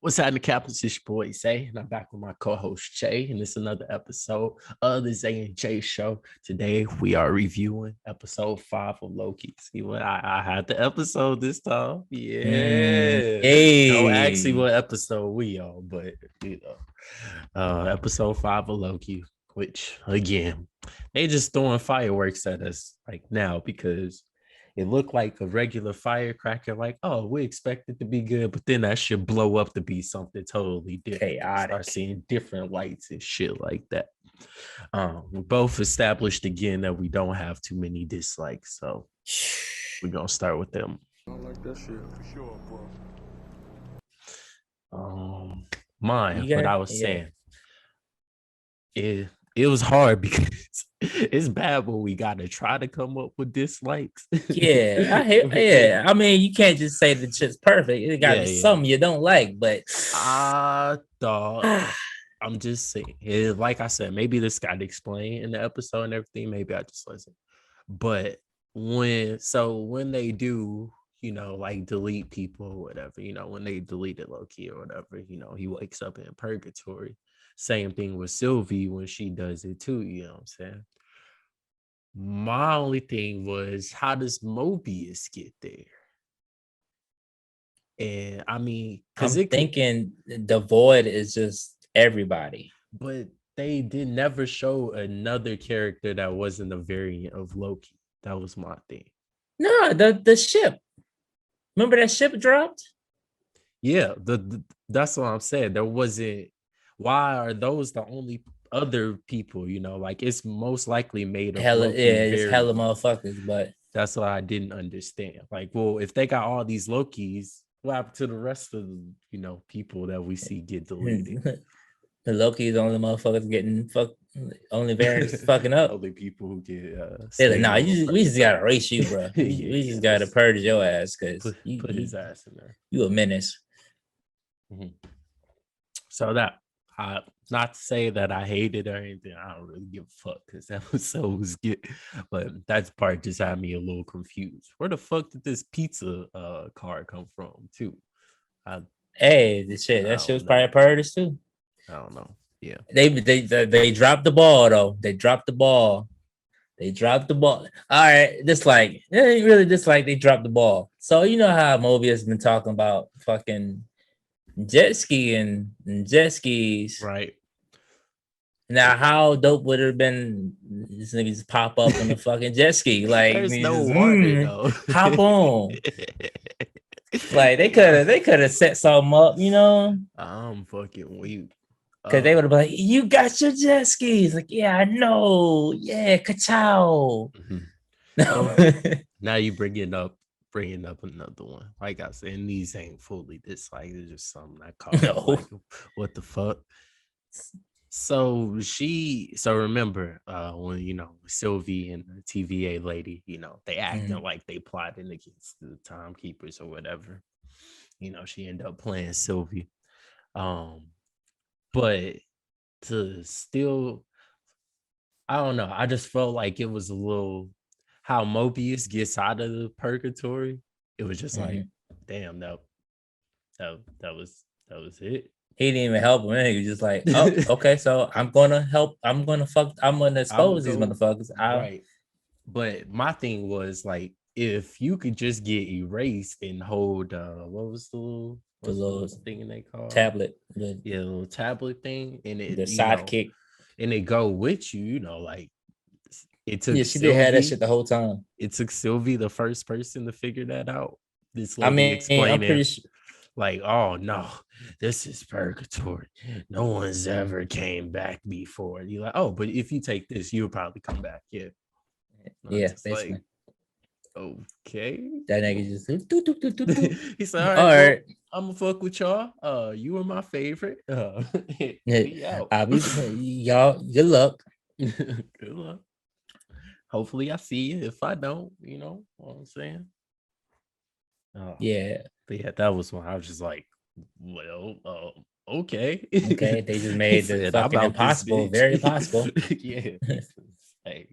What's happening, Captain? It's your boy Zay, and I'm back with my co-host Jay, and it's another episode of the Zay and Jay Show. Today we are reviewing episode 5 of Loki. See what I had the episode this time. Yeah. Don't ask me Hey, what episode we on, but episode 5 of Loki, which again, they just throwing fireworks at us like now because it looked like a regular firecracker, like, oh, we expect it to be good, but then that should blow up to be something totally different. Start chaotic. seeing different lights and shit like that. We both established again that we don't have too many dislikes, so we're gonna start with them. I like that shit for sure, bro. Um, Mine, You what got I was yeah, saying, it was hard because it's bad when we gotta try to come up with dislikes. yeah. I hate yeah. I mean, you can't just say the shit's perfect. It got to Yeah, be yeah. something you don't like. But I thought I'm just saying, like I said, maybe this got explained in the episode and everything. Maybe I just listen. But when they do, like delete people or whatever, when they deleted Loki or whatever, he wakes up in purgatory. Same thing with Sylvie when she does it too, you know what I'm saying? My only thing was, how does Mobius get there? And I mean, because I'm it could, thinking the void is just everybody. but they did never show another character that wasn't a variant of Loki. That was my thing. No, the ship. Remember that ship dropped? Yeah, that's what I'm saying. There wasn't. Why are those the only other people? Like it's most likely made of Hella Loki yeah, it's hella variants. motherfuckers. But That's what I didn't understand. Like, well, if they got all these Lokis, what happened to the rest of the people that we see get deleted? the Loki is the only motherfuckers getting fucked. Only variants fucking up. Only people who get They're like, stay nah, on we just gotta purgatory. erase you, bro. Yeah, We yeah. just gotta purge your ass because Put his ass in there. you a menace. Mhm. So that, not to say that I hated or anything. I don't really give a fuck because that episode was good, but that part just had me a little confused. Where the fuck did this pizza card come from, too? I Hey, the shit, I that shit was don't probably know. a purge too. I don't know. Yeah. They dropped the ball though. They dropped the ball. They dropped the ball. All right, dislike. It ain't really dislike. They dropped the ball. So you know how Mobius has been talking about fucking jet ski and jet skis. Right. Now, how dope would it have been? These niggas pop up on the fucking jet ski, like There's no just, water though. hop on. Like they could have set something up, I'm fucking weak. because they would have been like, "You got your jet skis." Like, yeah, I know. Yeah, ka-chow. So No. now you bringing up another one. Like I said, and these ain't fully disliked. It's just something I caught on. No. Like, what the fuck? So remember when Sylvie and the TVA lady, they acting Mhm. like they plotting against the timekeepers or whatever. She ended up playing Sylvie. Um, but to still, I don't know. I just felt like it was a little how Mobius gets out of the purgatory. It was just like, Mhm. damn, that was it. He didn't even help him. He was just like, "Oh, okay. So I'm gonna help. I'm gonna I'm gonna expose these go motherfuckers." right. But my thing was like, if you could just get erased and hold what was the little The what's the little what's the thing they call? tablet, the Yeah, little tablet thing, and the it sidekick. and it go with you, like it took Yeah, she did have that shit Sylvie. the whole time. It took Sylvie, the first person to figure that out. This I lady mean, I'm explaining, pretty sure. like, oh no, this is purgatory. No one's ever came back before. You're like, oh, but if you take this, you'll probably come back. Yeah. I'm Yeah, just like, basically, okay. that nigga just doo, doo, doo, doo, doo. He said, all All right, well, right. I'm gonna fuck with y'all. You were my favorite. Yeah, We out. I'll be y'all. Good luck. Good luck. Hopefully I see you. If I don't, you know what I'm saying? Yeah. But yeah, that was when I was just like, well, okay. Okay. They just He made the said, I'm fucking out this impossible bitch. very possible. Yeah. Hey.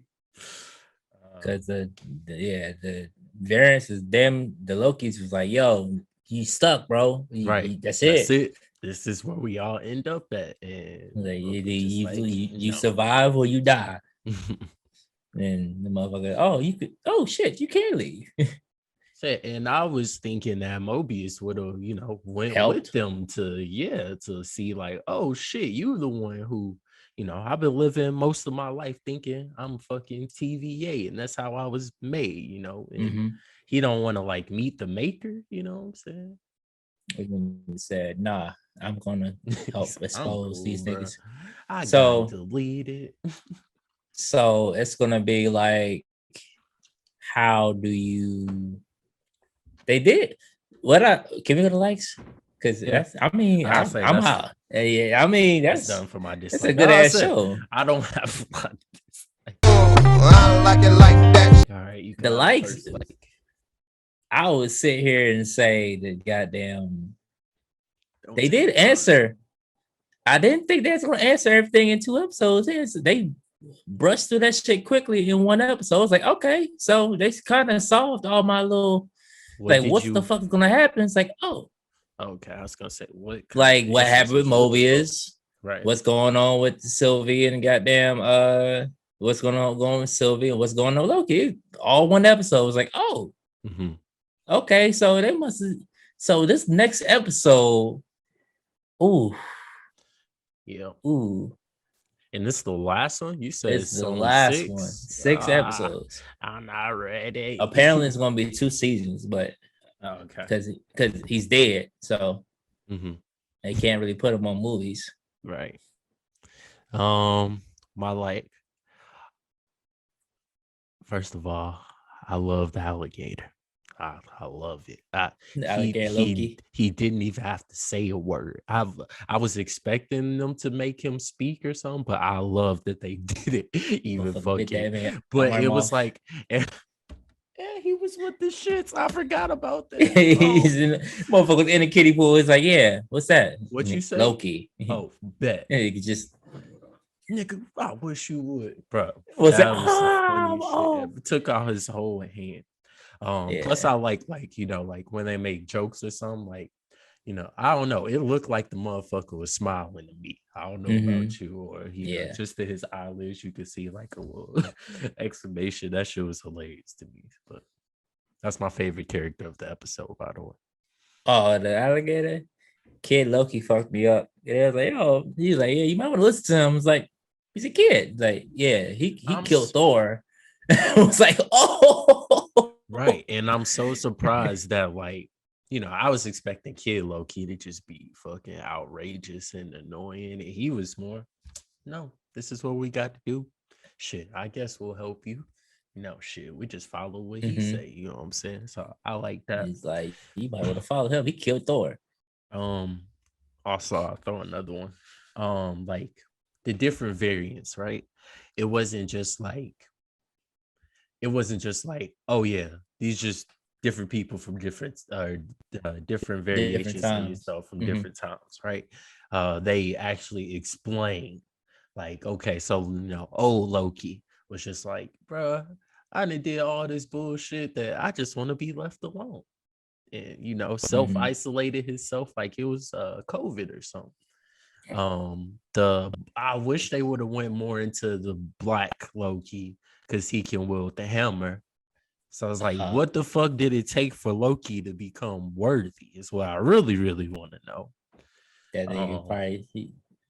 Because the variance is them. The Loki's was like, yo, you stuck, bro. Right. That's That's it. it. this is where we all end up at, and Like just like you survive or you die. And the motherfucker, oh, you could, oh shit, you can leave. And I was thinking that Mobius would have, went with Helped. them to see like, oh shit, you the one who, I've been living most of my life thinking I'm fucking TVA, and that's how I was made, and he don't want to like meet the maker, you know what I'm saying? And he said, nah, I'm gonna help He's like, I'm expose cool, these bro. niggas. I got So deleted. so it's gonna be like, how do you they did what I can we go to likes? Because Yeah, that's I mean, I'll say I'm that's out. Yeah, I mean that's done for my that's a dislike. good Like I ass said, show. I don't have a lot of dislike. I like it like that. All right, you The can have the likes, first like. I would sit here and say that goddamn Don't they take did your time. answer. I didn't think they was gonna answer everything in 2 episodes. They brushed through that shit quickly in one episode. I was like, okay, so they kind of solved all my little What like, did what's the you? fuck is gonna happen? It's like, oh, Okay, I was gonna say what kind of like what answers happened with was you looking for? Mobius? Right. What's going on with Sylvie and goddamn what's going with Sylvie and what's going on with Loki? All one episode. It was like, oh, Mm-hmm. okay, so they must have so this next episode, ooh, Yeah. ooh, And this is the last one. You said it's it's the only last one. 6. 6 episodes. I'm not ready. Apparently it's gonna be 2 seasons, but Okay. because he's dead, so Mm-hmm. they can't really put him on movies. Right. My like. First of all, I love the alligator. I love it. Alligator Loki. He didn't even have to say a word. I was expecting them to make him speak or something, but I love that they did it. Even Bit that man fucking, but it arm was off. like, and he was with the shits. I forgot about that. He's in motherfuckers in the kiddie pool. It's like, yeah, what's that? What you say? Loki. Oh, bet. Yeah, you could just Nigga, I wish you would, bro. was it? That was the funniest shit ever. Took out his whole hand. Plus Yeah. I like like when they make jokes or something, like, I don't know. It looked like the motherfucker was smiling to me. I don't know about you, or Yeah. just to his eyelids, you could see like a little exclamation. That shit was hilarious to me. But that's my favorite character of the episode, by the way. Oh, the alligator kid Loki fucked me up. Yeah, I was like, oh, he's like, yeah, you might want to listen to him. It's like, he's a kid. Like, yeah, he killed Thor. I was like, oh, right. And I'm so surprised that like, I was expecting Kid Loki to just be fucking outrageous and annoying. And he was more, no, this is what we got to do. Shit, I guess we'll help you. Shit, we just follow what he say. You know what I'm saying? So I like that. He's like, you might want to follow him. He killed Thor. Also, I'll throw another one. Like the different variants, right? It wasn't just like, oh yeah, these just different people from different different variations of yourself from different times, right? They actually explain like, okay, so old Loki was just like, bruh, I done did all this bullshit that I just want to be left alone. And self-isolated himself like it was COVID or something. I wish they would have went more into the black Loki because he can wield the hammer. So I was like, what the fuck did it take for Loki to become worthy? Is what I really, really want to know. That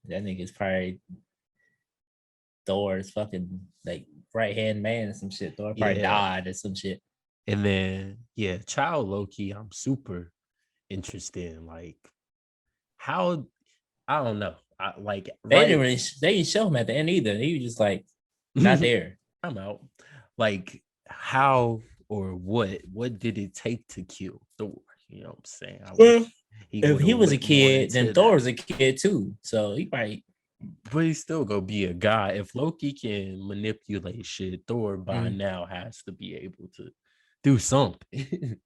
nigga's probably Thor's fucking like right hand man or some shit. Thor probably died or some shit. And then child Loki, I'm super interested in like how, I don't know. They didn't show him at the end either. He was just like not there. I'm out. Like how or what did it take to kill Thor? You know what I'm saying? If he was a kid, then Thor was a kid too. So he probably. But he's still gonna be a guy. If Loki can manipulate shit, Thor by now has to be able to do something.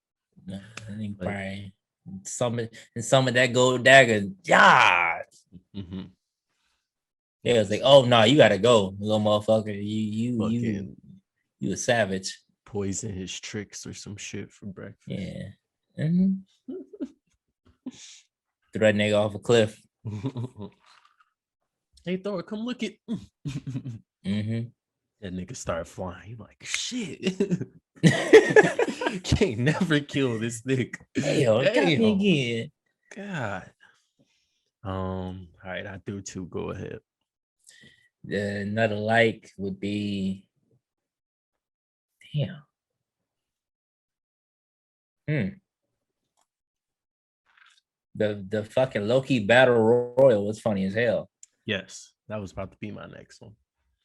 I think probably some of that gold dagger. Yeah. Mm-hmm. Yeah, it was like, oh no, you gotta go, little motherfucker. You a savage. Poison his tricks or some shit for breakfast. Yeah. Mm-hmm. threw that nigga off a cliff. Hey Thor, come look at. Mm-hmm. That nigga start flying. He like, shit. Can't never kill this nigga. Damn, got me again. God. All right, I do too. Go ahead. Another like would be damn. The fucking Loki battle royal was funny as hell. Yes, that was about to be my next one.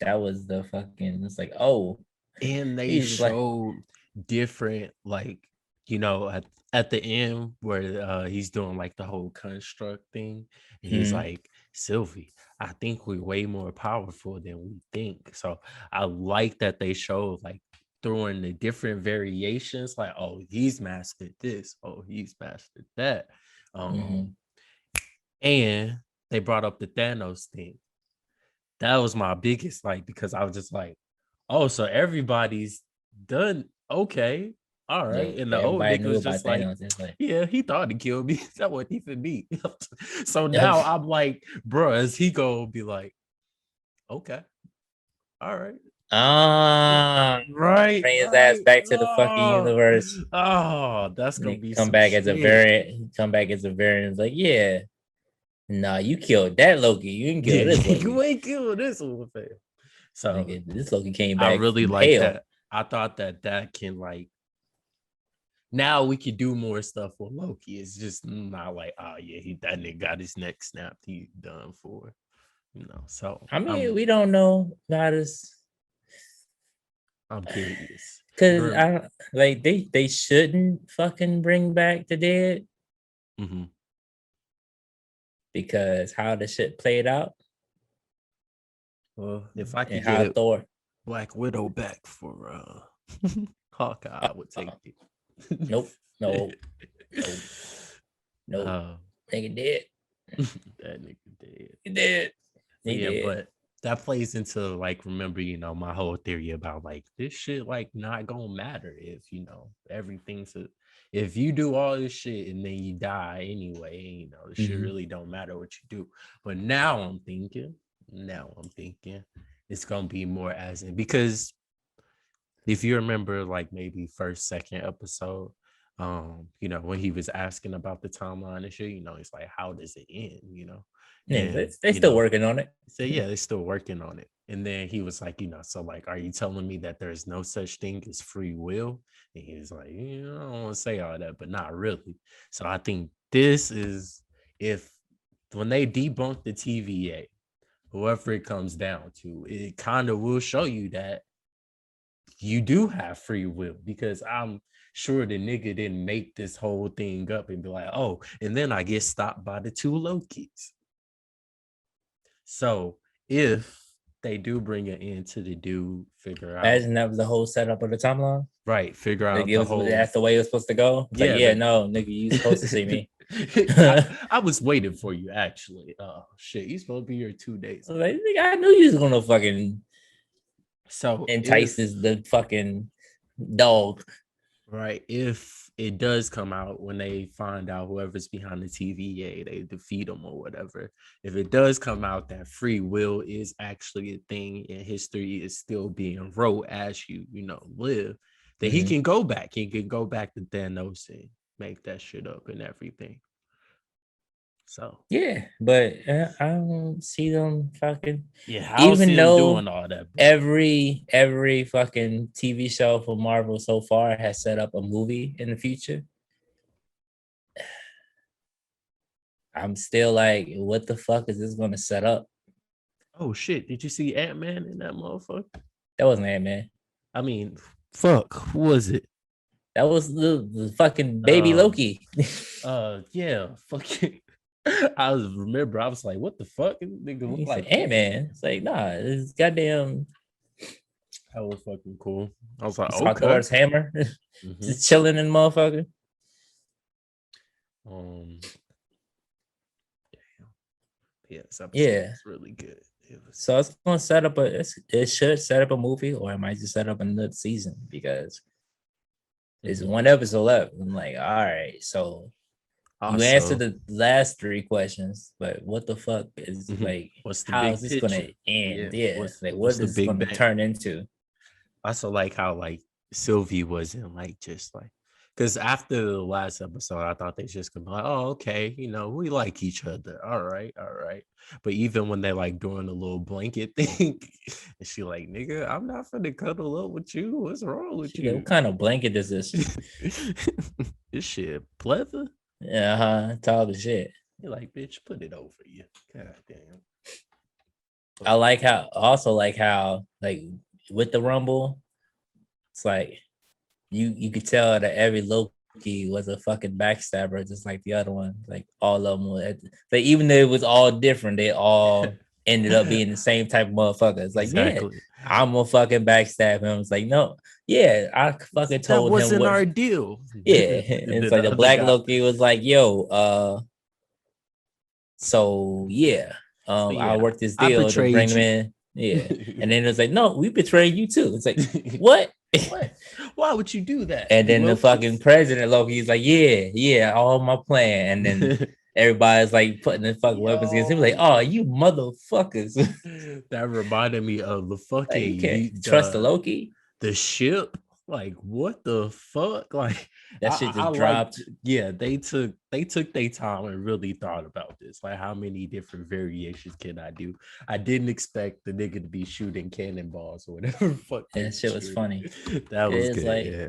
That was the fucking. It's like, oh, And they he's like, showed different, like, you know, at the end where he's doing like the whole construct thing. And he's like, Sylvie, I think we're way more powerful than we think. So I like that they showed like throwing the different variations, like, oh, he's mastered this, oh, he's mastered that. And they brought up the Thanos thing. That was my biggest like, because I was just like, oh, so everybody's done okay. All right. yeah, And the old everybody nigga knew was about just like, Thanos. It's like, yeah, he thought he killed me. That wasn't even me. So now I'm like, bro, is he gonna be like, okay, all right. Right. Bring his ass back to the fucking universe. Oh, that's gonna be come some back shit. as a variant. Come back as a variant. It's like, yeah, nah, you killed that Loki. You didn't kill this Loki. You ain't killed this one, fam. So nigga, this Loki came back. I really like hell. that. I thought that can like. Now we could do more stuff with Loki. It's just not like, oh yeah, that nigga got his neck snapped. He done for, you know. So I mean, we don't know about this. I'm curious because I like they shouldn't fucking bring back the dead because how the shit played out. Well, if I could get Thor Black Widow back for Hawkeye, I would take it. Nope. Nigga dead. That nigga dead. He dead. But that plays into like, remember, you know, my whole theory about like this shit like not gonna matter if, you know, if you do all this shit and then you die anyway, you know, the shit really don't matter what you do. But now I'm thinking it's gonna be more as in, because if you remember like maybe first, second episode, you know, when he was asking about the timeline and shit, you know, it's like, how does it end, you know? Yeah, they still working on it. So yeah, they're still working on it. And then he was like, you know, so like, are you telling me that there's no such thing as free will? And he was like, you know, I don't want to say all that, but not really. So I think this is, if when they debunk the TVA, whoever it comes down to, it kind of will show you that you do have free will, because I'm sure the nigga didn't make this whole thing up and be like, oh, and then I get stopped by the two Lokis. So if they do bring it into the dude, figure out. Imagine that was the whole setup of the timeline. Right, figure out the whole. That's the way it was supposed to go. It's like, no, nigga, you supposed to see me. I was waiting for you, actually. Oh shit, you supposed to be here 2 days. Like, I knew you was gonna fucking entice the fucking dog. Right. If it does come out, when they find out whoever's behind the TVA, they defeat them or whatever. If it does come out that free will is actually a thing and history is still being wrote as you know, live, then he can go back. He can go back to Thanos and make that shit up and everything. So yeah, but I don't see them fucking. Yeah, I don't see them doing all that. Every fucking TV show for Marvel so far has set up a movie in the future. I'm still like, what the fuck is this going to set up? Oh shit! Did you see Ant-Man in that motherfucker? That wasn't Ant-Man. I mean, fuck, who was it? That was the fucking baby Loki. Yeah, fucking. I was like, what the fuck? Nigga look like Ant-Man. It's like, nah, it's goddamn. That was fucking cool. I was like, okay. Thor's hammer, just chilling in motherfucker. It's really good. So it's gonna set up it should set up a movie, or it might just set up another season, because it's one episode left. I'm like, all right, so You Also, answered the last 3 questions, but what the fuck is like? what's the How big is this picture? gonna end? Yeah, like What's what the is this big gonna bang? turn into? I also like how like Sylvie wasn't like just like because after the last episode, I thought they just gonna be like, oh, okay, you know, we like each other. All right, all right. But even when they like doing the little blanket thing, and she like, nigga, I'm not finna cuddle up with you. What's wrong with She like, you? what kind of blanket is this? This shit pleather. Yeah, talking shit. You're like, bitch, put it over you. God damn. I like how also like how like with the Rumble, it's like you could tell that every Loki was a fucking backstabber, just like the other one. Like all of them were like even though it was all different, they all ended up being the same type of motherfucker. It's like, yeah, exactly. I'm gonna fucking backstab him. It's like, no, yeah, I fucking That told him wasn't what. our deal. Yeah, And it's then like the the other Black guy, Loki was like, yo, so yeah, so I'll yeah, work this I deal to bring betrayed him you. in. Yeah, and then it's like, no, we betrayed you too. It's like, what? What? Why would you do that? And then the fucking Loki's. president Loki's like, yeah, all my plan. And then everybody's like putting the fucking weapons against him. Like, Yo, oh, you motherfuckers! that reminded me of the Like, you can't fucking trust the Loki. the ship. Like, what the fuck? Like, That shit I just like, dropped. yeah, they took their time and really thought about this. Like, how many different variations can I do? I didn't expect the nigga to be shooting cannonballs or whatever. Fuck, And that shit was funny. that was It's good. like Yeah.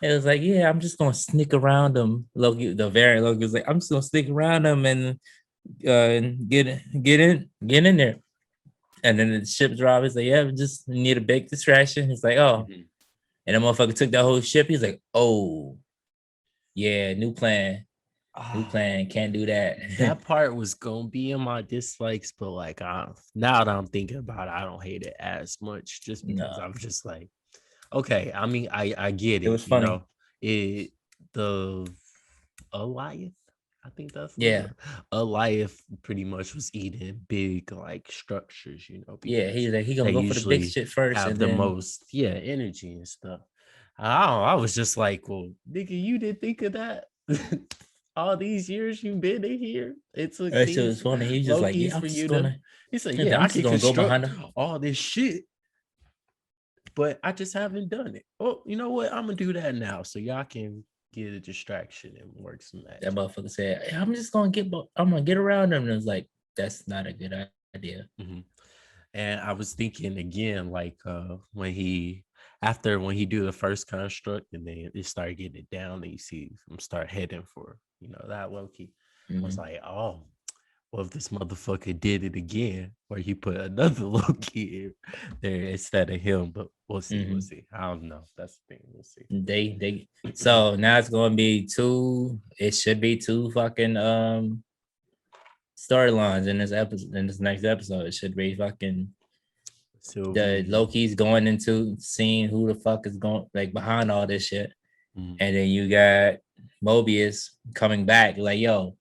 it was like, yeah, I'm just gonna sneak around them. Loki, the variant Loki was like, I'm just gonna sneak around them and get in there. And then the ship drop. He's like, yeah, we just need a big distraction. He's like, oh, Mhm. and the motherfucker took that whole ship. He's like, oh, yeah, new plan. New Ah, plan. Can't do that. that part was gonna be in my dislikes, but like now that I'm thinking about it, I don't hate it as much just because No, I'm just like, okay. I mean, I get it it, was funny. it the Goliath, I think that's what Yeah. Goliath pretty much was eating big like structures, Yeah. because He's like, he they gonna go for the big usually shit first. have And the then most energy and stuff. I was just like, well, nigga, you didn't think of that. All these years you've been in here, it took that shit was these funny. He's just like, Loki's yeah, for you to. He said, he's like, yeah, I'm I just can gonna go behind construct him. all this shit, but I just haven't done it. Oh, you know what? I'm gonna do that now, so y'all can get a distraction and work some That magic. motherfucker said, hey, I'm gonna get around him. And it was like, that's not a good idea. Mhm. And I was thinking again, like when he do the first construct and then it started getting it down, and you see him start heading for that Loki. I was Mhm. like, oh, well, if this motherfucker did it again, where he put another Loki in there instead of him, but we'll see, we'll Mhm. see. I don't know. That's the thing. We'll see. They so now it's gonna be two. It should be two fucking storylines in this episode. In this next episode, it should be fucking the Sylvie. Loki's going into seeing who the fuck is going like behind all this shit, Mhm. and then you got Mobius coming back like, yo,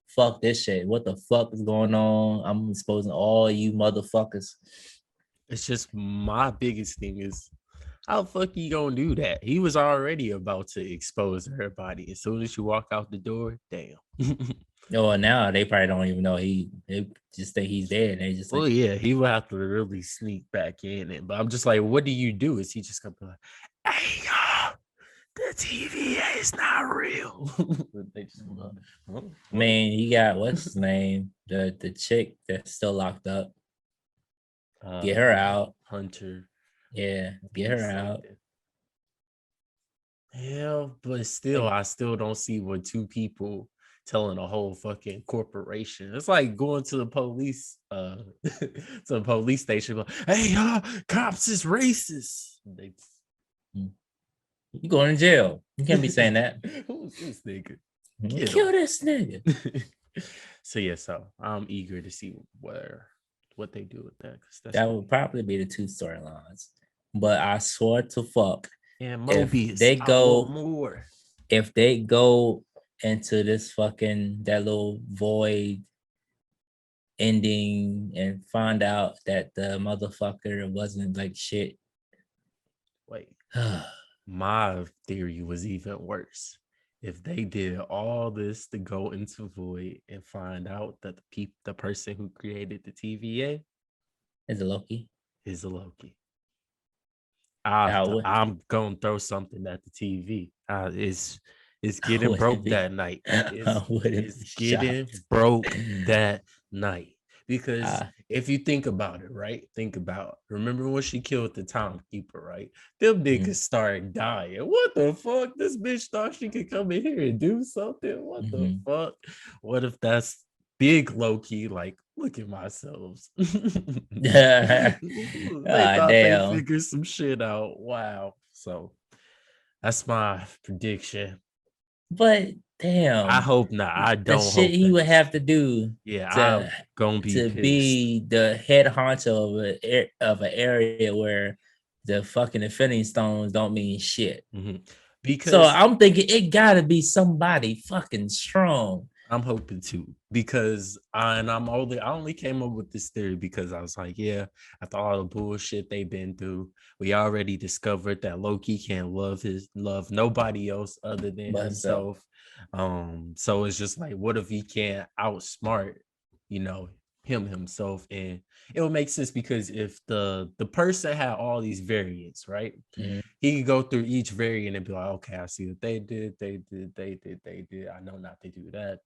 fuck this shit. What the fuck is going on? I'm exposing all you motherfuckers. It's just my biggest thing is how the fuck you gonna do that? He was already about to expose everybody. As soon as you walk out the door, damn. Oh, now they probably don't even know they just think he's dead. They just Well, like, yeah, he will have to really sneak back in it. But I'm just like, what do you do? Is he just gonna be like, hey, the TVA is not real? They just gonna, oh, man, you got what's his name? The chick that's still locked up. Get her out. Hunter. Yeah, I get think her out. something. Yeah, but still, I still don't see what two people telling a whole fucking corporation. It's like going to the police, to the police station. Like, hey, cops is racist. They, You going to jail. You can't be saying that. who's this nigga? Kill this nigga. So I'm eager to see what they do with that. That would probably be the two storylines. But I swear to fuck, and if Mobius, they I want go more. if they go into this fucking that little void ending and find out that the motherfucker wasn't like shit. Wait, my theory was even worse. if they did all this to go into void and find out that the person who created the TVA Is it Loki? is a Loki. I would. I'm gonna throw something at the TV. It's I getting wouldn't broke be. that night. I wouldn't It's be getting shocked. broke that night. Because Uh, if you think about it, right? Remember when she killed the timekeeper, right? Them mhm, niggas started dying. What the fuck? This bitch thought she could come in here and do something. What the mhm. fuck? What if that's big Loki? Like, look at myself. They thought they Damn. figured some shit out. Wow. So that's my prediction. But I damn, hope not. I the don't shit hope he that would is. have to do Yeah, to I'm gonna be to pissed. be the head honcho of an area where the fucking Infinity Stones don't mean shit. Mhm. So Because I'm thinking it gotta be somebody fucking strong. I'm hoping to, because I only came up with this theory because I was like, yeah, after all the bullshit they've been through, we already discovered that Loki can't love nobody else other than But himself. himself. So it's just like, what if he can't outsmart, you know, himself? And it would make sense because if the person had all these variants, right? Mhm. He could go through each variant and be like, okay, I see what they did. I know not to do that.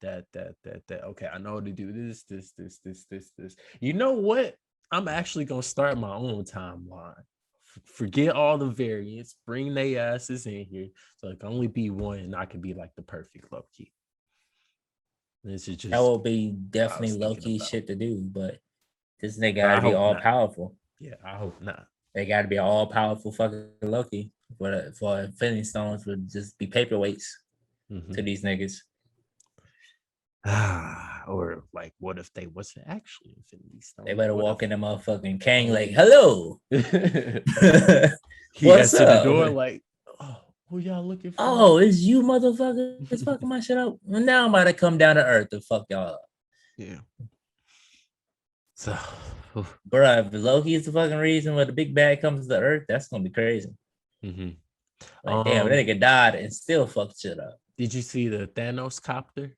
Okay, I know to do this. You know what? I'm actually gonna start my own timeline. Forget all the variants, bring their asses in here. So it can only be one, and I can be like the perfect Loki. This is That just will be what I was definitely low thinking key about. shit to do, but this nigga But gotta I be hope all not. powerful. Yeah, I hope not. They gotta be all powerful fucking Loki for Infinity Stones would just be paperweights to Mhm. these niggas. Or like, what if they wasn't actually Infinity They Stones? better What walk if in the motherfucking Kang like, oh hello. he What's answered the up? door like, oh, who y'all looking for? Oh, it's you motherfuckers fucking my shit up. Well, now I'm about to come down to earth to fuck y'all up. Yeah. So Bruh, if Loki is the fucking reason why the big bad comes to earth, that's gonna be crazy. mhm. Like, damn, that nigga died and still fucked shit up. Did you see the Thanos copter?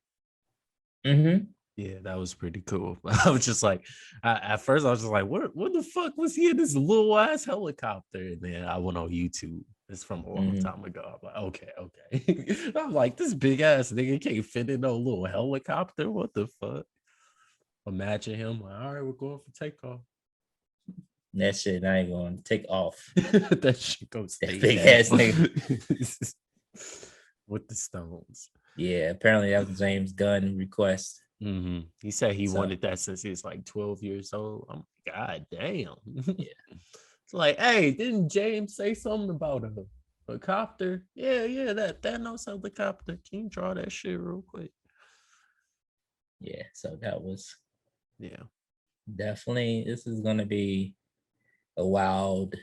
Mm-hmm. Yeah, that was pretty cool. I was just like, at first I was just like, what the fuck was he in this little ass helicopter? And then I went on YouTube. It's from a long Mm-hmm. time ago. I'm like, okay. I'm like, this big ass nigga can't fit in no little helicopter. What the fuck? Imagine him like, all right, we're going for takeoff. That shit not even gonna take off. That shit goes That stay big down ass nigga. with the stones. Yeah, apparently that was James Gunn request. He said he So wanted that since he was like 12 years old. I'm like, God damn. yeah. It's like, hey, didn't James say something about a copter? Yeah, that Thanos helicopter. Can you draw that shit real quick? Yeah. So that was Yeah. definitely this is gonna be a wild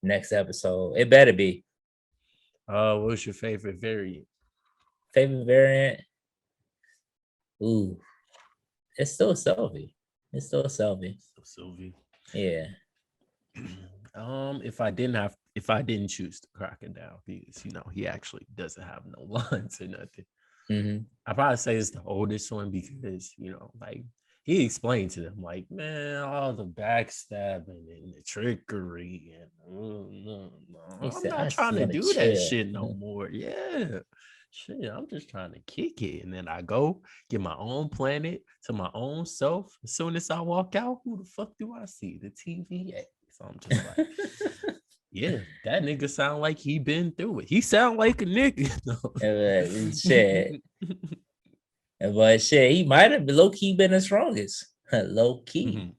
next episode. It better be. What's your favorite variant? Favorite variant. Ooh, it's still Sylvie. It's still Sylvie. So Sylvie. Yeah. If I didn't choose the crocodile, because he actually doesn't have no lines or nothing. Mm-hmm. I probably say it's the oldest one because like he explained to them, like, man, all the backstabbing and the trickery, and no, He I'm said, not I just trying to want to do that chill. shit no more. Yeah, shit, I'm just trying to kick it, and then I go get my own planet to my own self. As soon as I walk out, who the fuck do I see? The TVA. So I'm just like, yeah, that nigga sound like he been through it. He sound like a nigga. Shit. But shit, he might have low key been the strongest. Low key.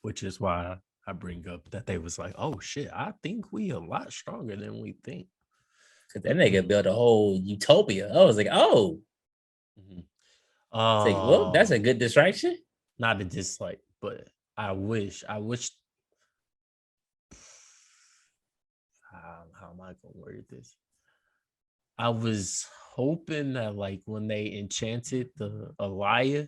Which is why I bring up that they was like, oh shit, I think we a lot stronger than we think. Cause that nigga built a whole utopia. I was like, oh, it's like, well, that's a good distraction. Not a dislike, but I wish how am I gonna word this? I was hoping that like when they enchanted the Elias,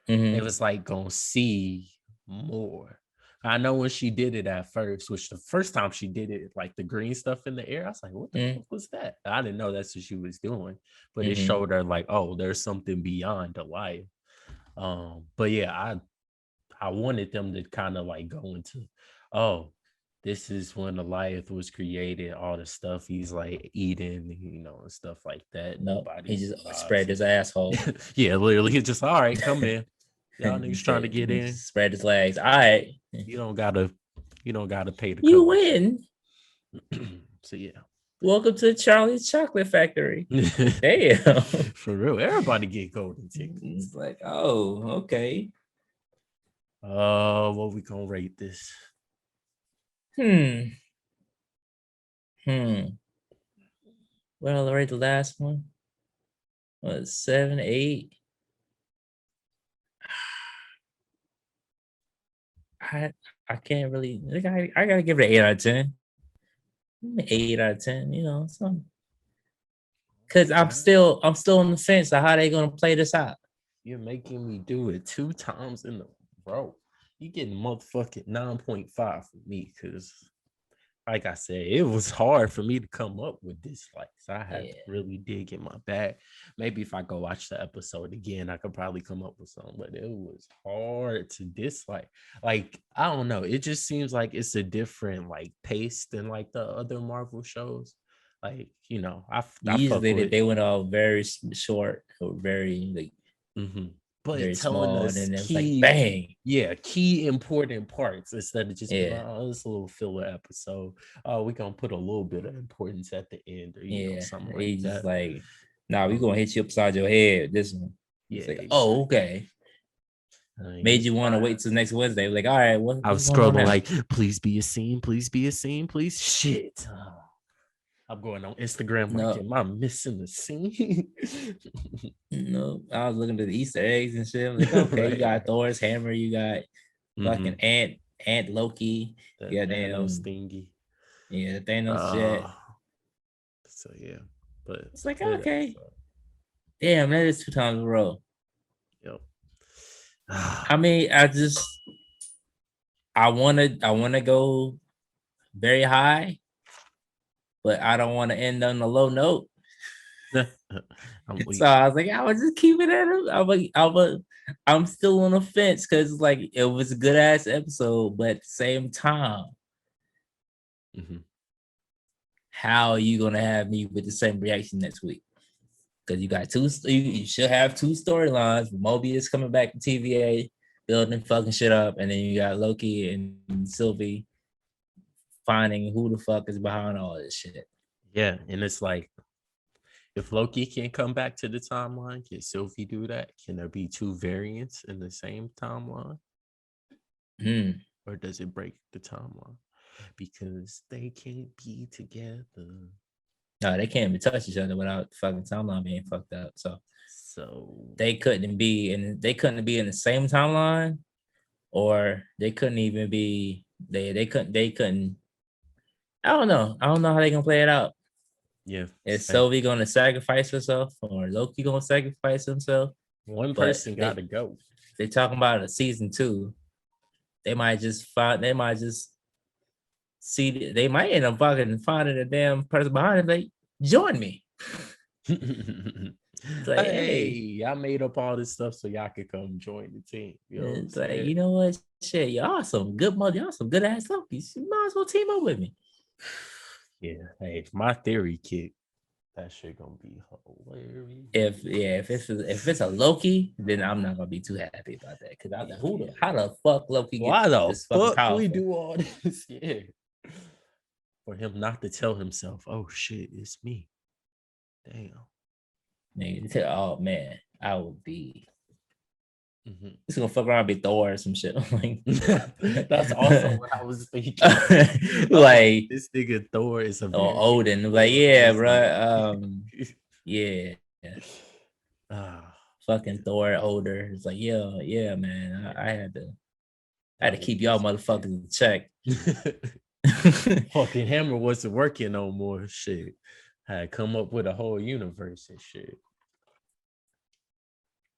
they Mm-hmm. was like gonna see more. I know when she did it at first, which the first time she did it, like the green stuff in the air, I was like, what the fuck was that? I didn't know that's what she was doing, but it showed her like, oh, there's something beyond the life. But yeah, I wanted them to kind of like go into, oh, this is when the life was created, all the stuff he's like eating, and stuff like that. No, he Nobody's just spread survives. his asshole. Yeah, literally, it's just all right, come in. Y'all niggas trying to get in. Spread his legs. All right. You don't gotta pay to You come. win. So yeah. Welcome to Charlie's Chocolate Factory. Damn. For real. Everybody get golden tickets. It's like, oh, okay. What we gonna rate this? Well, I'll rate the last one. What, 7, 8? I can't really. I gotta give it an 8 out of 10. 8 out of 10. Something. Cause I'm still on the fence of how they gonna play this out. You're making me do it 2 times in a row. You getting motherfucking 9.5 for me, because like I said, it was hard for me to come up with dislikes. I had to really dig in my bag. Maybe if I go watch the episode again, I could probably come up with something, but it was hard to dislike. Like, I don't know. It just seems like it's a different like pace than like the other Marvel shows. Like, I Usually they went all very short or very like but very telling small, us and then it was key, like bang. Yeah, key important parts instead of just Yeah. it's a little filler episode. Oh, we gonna put a little bit of importance at the end, or something like He's that. just like, nah, we gonna hit you upside your head. This one. Yeah. Like, oh, okay. Made you want to wait till next Wednesday. Like, all right, what? I was scrolling like, please be a scene, please be a scene, please. Shit. I'm going on Instagram like, am I missing the scene? No, I was looking at the Easter eggs and shit. I'm like, okay, right. You got Thor's hammer, you got fucking Ant Loki, yeah, Thanos thingy. Yeah, Thanos jet. So yeah, but it's like, okay, damn, that is 2 times in a row. Yep. I mean, I want to go very high, but I don't want to end on a low note. So I was like, I would just keep it at I'm still on the fence because like it was a good ass episode, but at the same time, how are you gonna have me with the same reaction next week? Because you got you should have 2 storylines. Mobius coming back to TVA, building fucking shit up, and then you got Loki and Sylvie finding who the fuck is behind all this shit. Yeah, and it's like, if Loki can come back to the timeline, can Sylvie do that? Can there be 2 variants in the same timeline? Or does it break the timeline? Because they can't be together. No, they can't even touch each other without the fucking timeline being fucked up. So they couldn't be in the same timeline, or they couldn't even be they couldn't. I don't know how they can play it out. Yeah. Is Sylvie gonna sacrifice herself, or Loki gonna sacrifice himself? One person gotta go. They're talking about a season 2. They might see. They might end up fucking finding a damn person behind it. Like, join me. It's like, hey, I made up all this stuff so y'all could come join the team. It's like, you know what? Shit, y'all some good mother, y'all some good ass Lokis. You might as well team up with me. Yeah, hey, my theory kick, that shit gonna be hilarious. If it's a Loki, then I'm not gonna be too happy about that. Because I'm like, how the fuck Loki why the fuck we do all this? Yeah. For him not to tell himself, oh shit, it's me. Damn. Nigga, oh man, I would be. It's gonna fuck around and be Thor or some shit. Like, that's also what I was thinking. Like, this nigga Thor is a Odin. Like, yeah, bro. Yeah. Fucking Thor older. It's like, yeah, man. I had to keep y'all motherfuckers in check. Fucking hammer wasn't working no more. Shit. Had come up with a whole universe and shit.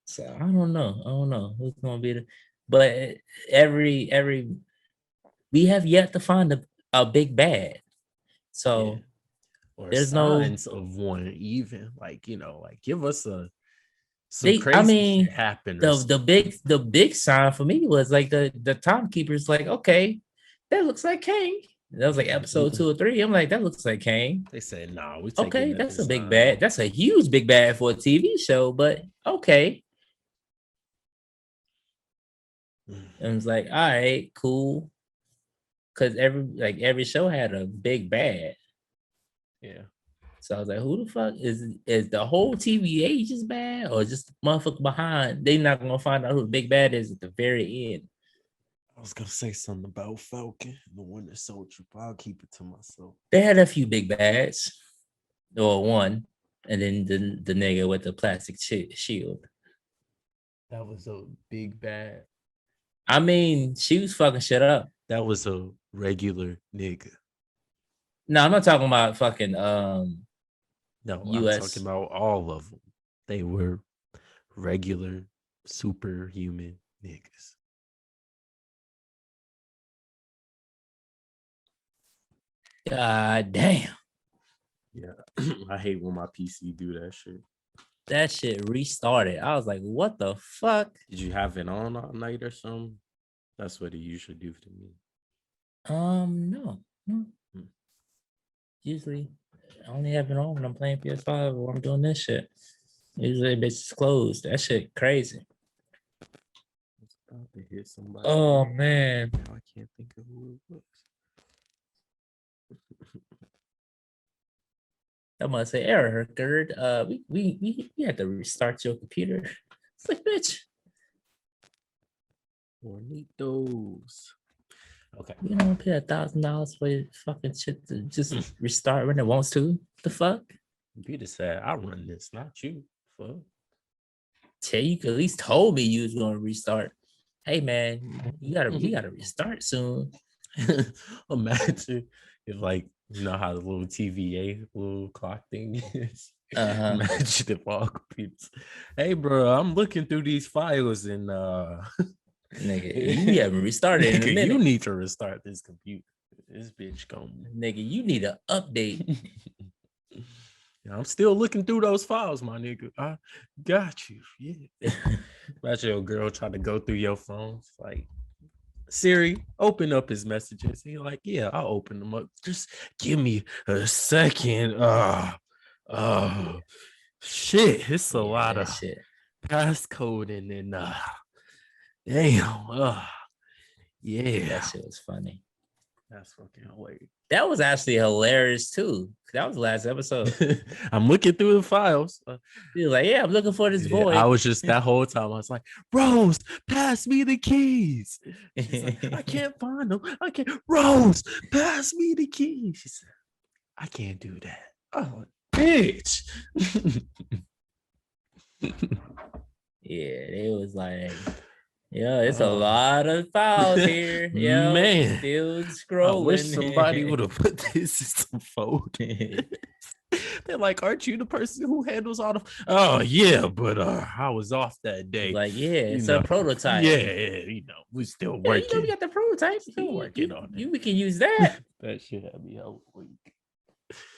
So I don't know who's gonna be but every we have yet to find a big bad. So Yeah. Or there's no signs of one, even like like give us some they. I crazy shit mean, happen or the big sign for me was like the timekeeper's like, okay, that looks like Kang. That was like episode 2 or 3. I'm like, that looks like Kang. They said, "Nah, we taking Okay, that that's a big design bad. out." That's a huge big bad for a TV show, but okay. And it's like, all right, cool. Cause every show had a big bad. Yeah. So I was like, who the fuck is the whole TVA just bad or just the motherfucker behind? They not gonna find out who the big bad is at the very end. I was gonna say something about Falcon, the Winter Soldier, but I'll keep it to myself. They had a few big bads, or one, and then the nigga with the plastic shield. That was a big bad. I mean, she was fucking shit up. That was a regular nigga. No, I'm not talking about fucking No, US. I'm talking about all of them. They were regular superhuman niggas. God damn. Yeah. I hate when my PC do that shit. That shit restarted. I was like, what the fuck? Did you have it on all night or something? That's what it usually do to me. No. Hmm. Usually I only have it on when I'm playing PS5 or I'm doing this shit. Usually it's closed. That shit crazy. It's about to hit somebody. Oh man. Now I can't think of who it was. I must say error occurred. We had to restart your computer. It's like, bitch, Hornitos. Okay. you don't pay $1,000 for your fucking shit to just restart when it wants to. The fuck? Computer said, I run this, not you. Fuck. Tell you at least told me you was gonna restart. Hey man, you gotta restart soon. Imagine if like you know how the little TVA little clock thing is. Uh-huh. Imagine if all computers. Hey bro, I'm looking through these files and Nigga, you haven't restarted in a nigga, minute. you need to restart this computer. This bitch going. Nigga, you need an update. Yeah, I'm still looking through those files, my nigga. I got you. Yeah. Imagine your girl trying to go through your phone. It's like, Siri, open up his messages. He like, yeah, I'll open them up. Just give me a second. Shit. It's a lot of shit. passcoding and damn. Yeah. That shit was funny. That's fucking hilarious. That was actually hilarious too. That was the last episode. I'm looking through the files. He was like, yeah, I'm looking for this boy. I was just that whole time. I was like, Rose, pass me the keys. She's like, I can't find them. I can't. Rose, pass me the keys. She said, I can't do that. Oh, bitch. Yeah, it was like, yeah, it's a lot of files here. Yeah, man, still scrolling. I wish somebody would have put this in some folders. They're like, aren't you the person who handles all the? Oh yeah, but I was off that day. Like, yeah, it's a prototype. Yeah, we still working. We got the prototype. Still working on it. We can use that. That shit had me hella weak.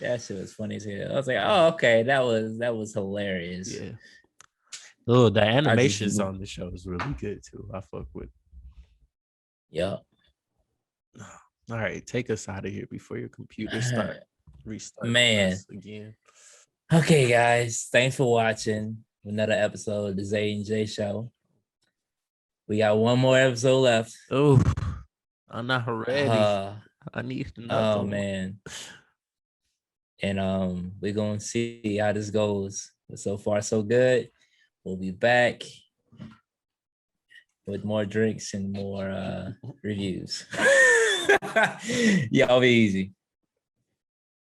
That shit was funny as hell. I was like, oh, okay, that was hilarious. Yeah. Oh, the animations on the show is really good too. I fuck with. Yeah. All right, take us out of here before your computer restart. Man. Again. Okay, guys. Thanks for watching another episode of the Zay and J Show. We got one more episode left. Oh, I'm not ready. I need another one. Man. And we're gonna see how this goes. But so far, so good. We'll be back with more drinks and more reviews. Y'all be easy.